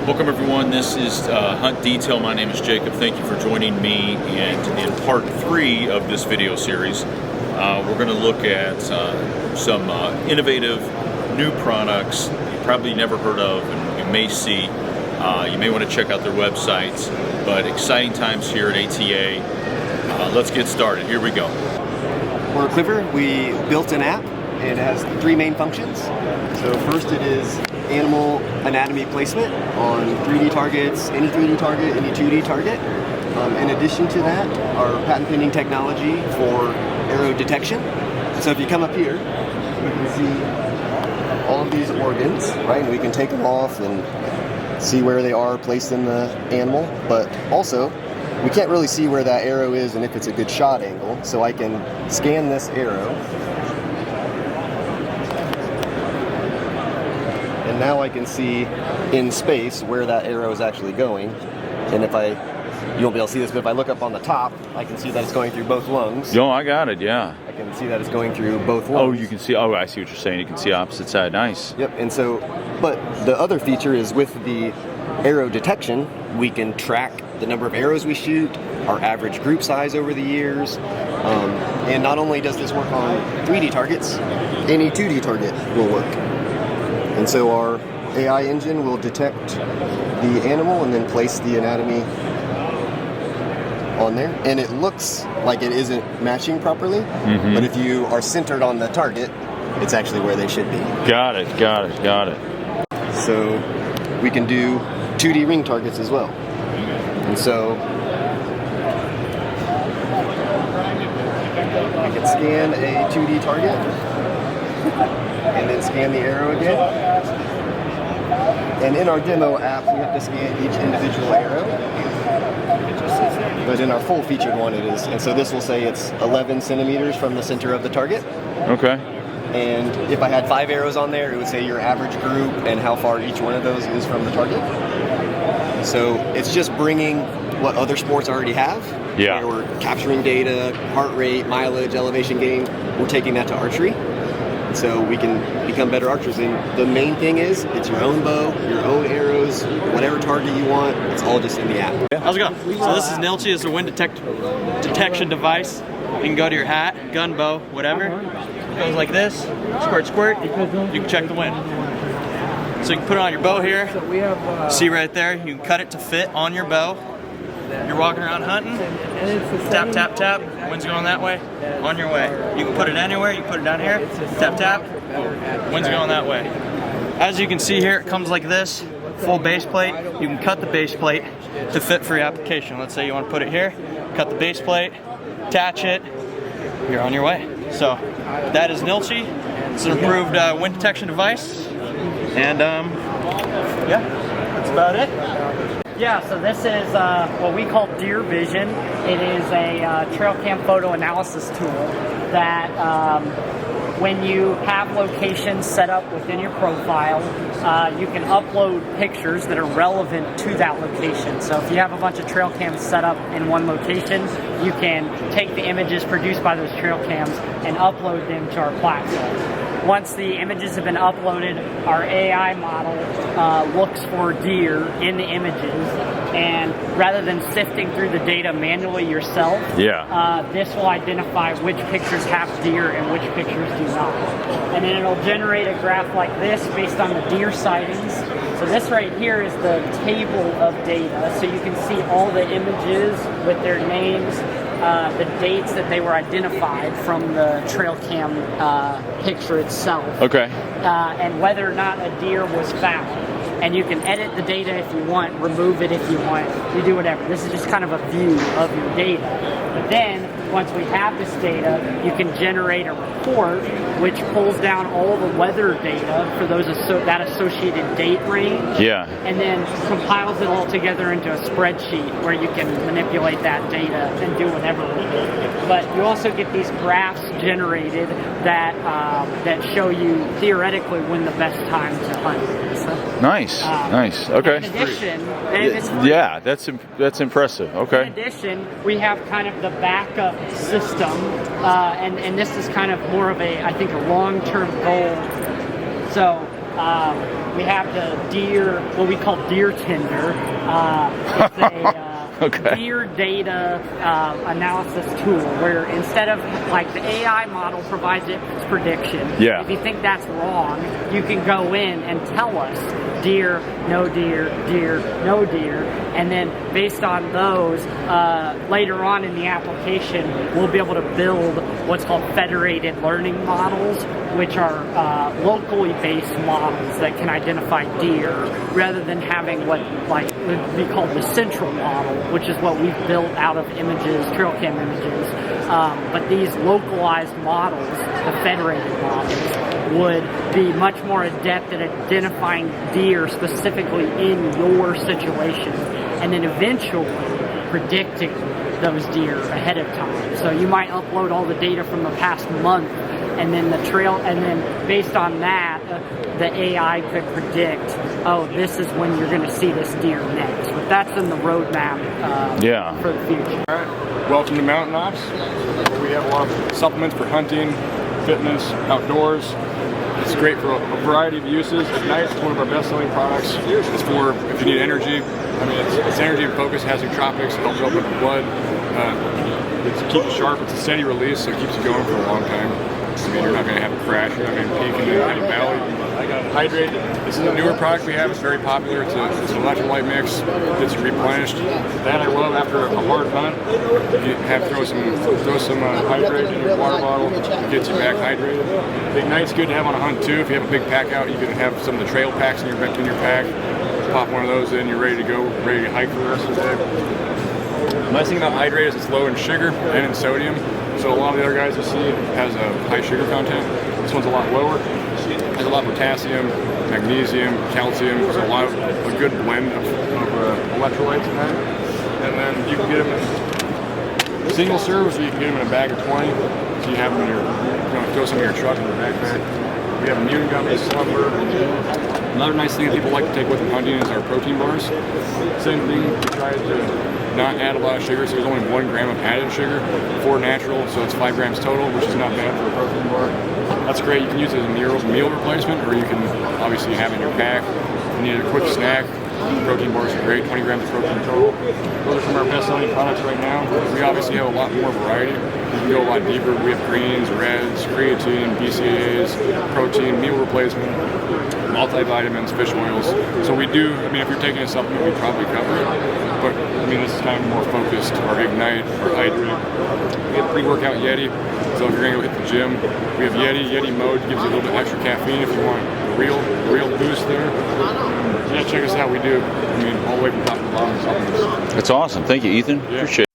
Welcome everyone, this is Hunt Detail. My name is Jacob. Thank you for joining me, and in part 3 of this video series we're going to look at some innovative new products you probably never heard of and you may see. You may want to check out their websites, but exciting times here at ATA. Let's get started. Here we go. For QuivAR, we built an app and it has 3 main functions. So first it is animal anatomy placement on 3D targets, any 3D target, any 2D target. In addition to that, our patent pending technology for arrow detection. So if you come up here, you can see all of these organs, right? And we can take them off and see where they are placed in the animal, but also we can't really see where that arrow is and if it's a good shot angle. So I can scan this arrow, and now I can see in space where that arrow is actually going. And if you won't be able to see this, but if I look up on the top, I can see that it's going through both lungs. Yo, I got it, yeah. I can see that it's going through both lungs. Oh, you can see, oh, I see what you're saying. You can see opposite side, nice. Yep, and so, but the other feature is with the arrow detection, we can track the number of arrows we shoot, our average group size over the years, and not only does this work on 3D targets, any 2D target will work. And so our AI engine will detect the animal and then place the anatomy on there. And it looks like it isn't matching properly, but if you are centered on the target, it's actually where they should be. Got it, got it, got it. So we can do 2D ring targets as well. And so we can scan a 2D target and then scan the arrow again. And in our demo app, we have to scan each individual arrow. But in our full featured one, it is. And so this will say it's 11 centimeters from the center of the target. Okay. And if I had 5 arrows on there, it would say your average group and how far each one of those is from the target. So it's just bringing what other sports already have. Yeah. We're capturing data, heart rate, mileage, elevation gain. We're taking that to archery. So we can become better archers. And the main thing is, it's your own bow, your own arrows, whatever target you want. It's all just in the app. How's it going? So this is Nilch'i. It's a wind detection device. You can go to your hat, gun, bow, whatever. It goes like this, squirt, squirt. You can check the wind. So you can put it on your bow here. See right there, you can cut it to fit on your bow. You're walking around hunting, tap, tap, tap, wind's going that way, on your way. You can put it anywhere, you can put it down here, tap, tap, wind's going that way. As you can see here, it comes like this, full base plate. You can cut the base plate to fit for your application. Let's say you want to put it here, cut the base plate, attach it, you're on your way. So that is Nilch'i. It's an improved wind detection device. And yeah, that's about it. Yeah, so this is what we call Deer Vision. It is a trail cam photo analysis tool that when you have locations set up within your profile, you can upload pictures that are relevant to that location. So if you have a bunch of trail cams set up in one location, you can take the images produced by those trail cams and upload them to our platform. Once the images have been uploaded, our AI model looks for deer in the images, and rather than sifting through the data manually yourself, this will identify which pictures have deer and which pictures do not. And then it'll generate a graph like this based on the deer sightings. So this right here is the table of data, so you can see all the images with their names, the dates that they were identified from the trail cam picture itself. Okay. And whether or not a deer was found. And you can edit the data if you want, remove it if you want, you do whatever. This is just kind of a view of your data. But then, once we have this data, you can generate a report which pulls down all the weather data for those that associated date range. Yeah. And then compiles it all together into a spreadsheet where you can manipulate that data and do whatever with it. But you also get these graphs generated that that show you theoretically when the best time to hunt is. So, nice, nice. Okay. In addition, yeah, that's impressive. Okay. In addition, we have kind of the backup system, and this is kind of more of a, I think, a long-term goal. So we have the deer, what we call deer tender. It's a Okay. deer data analysis tool where instead of like the AI model provides its prediction, Yeah. if you think that's wrong, you can go in and tell us deer, no deer, deer, no deer, and then based on those, later on in the application, we'll be able to build what's called federated learning models, which are locally based models that can identify deer rather than having what like would be called the central model, which is what we've built out of images, trail cam images. But these localized models, the federated models, would be much more adept at identifying deer specifically in your situation, and then eventually predicting those deer ahead of time. So you might upload all the data from the past month, and then the trail, and then based on that, the AI could predict, oh, this is when you're going to see this deer next. But that's in the roadmap for the future. All right, welcome to Mountain Ops. We have a lot of supplements for hunting, fitness, outdoors. It's great for a variety of uses. Ignite is one of our best-selling products. It's for if you need energy. I mean, it's energy and focus. It has nootropics. It helps open up the blood. It keeps you sharp. It's a steady release, so it keeps you going for a long time. I mean, you're not going to have a crash. You're not going to peak in any valley. Hydrate. This is a newer product we have. It's very popular. It's an electrolyte mix. Gets you replenished. That I love after a hard hunt. You have throw some hydrate in your water bottle. It gets you back hydrated. The Ignite's good to have on a hunt too. If you have a big pack out, you can have some of the trail packs in your pack. Pop one of those in. You're ready to go. Ready to hike for the rest of the day. The nice thing about hydrate is it's low in sugar and in sodium. So a lot of the other guys you see has a high sugar content. This one's a lot lower. Has a lot of potassium, magnesium, calcium. There's a good blend of electrolytes in that. And then you can get them in single serves, or you can get them in a bag of 20. So you have them in your, throw some in your truck in your backpack. We have immune gummies, slumber. Another nice thing that people like to take with them hunting is our protein bars. Same thing, we try to not add a lot of sugar, so there's only 1 gram of added sugar for natural, so it's 5 grams total, which is not bad for a protein bar. That's great. You can use it as a meal replacement, or you can obviously have it in your pack. If you need a quick snack, protein bars are great, 20 grams of protein total. Those are some of our best-selling products right now. We obviously have a lot more variety. You can go a lot deeper. We have greens, reds, creatine, BCAAs, protein, meal replacement, multivitamins, fish oils. So we do, I mean, if you're taking a supplement, we probably cover it. But, I mean, this is kind of more focused. Our Ignite, our Hydrate. We have pre-workout Yeti. So if you're going to go hit the gym, we have Yeti mode. Gives you a little bit extra caffeine if you want a real boost there. Yeah, check us out. We do, I mean, all the way from top to bottom. That's awesome. Thank you, Ethan. Yeah. Appreciate it.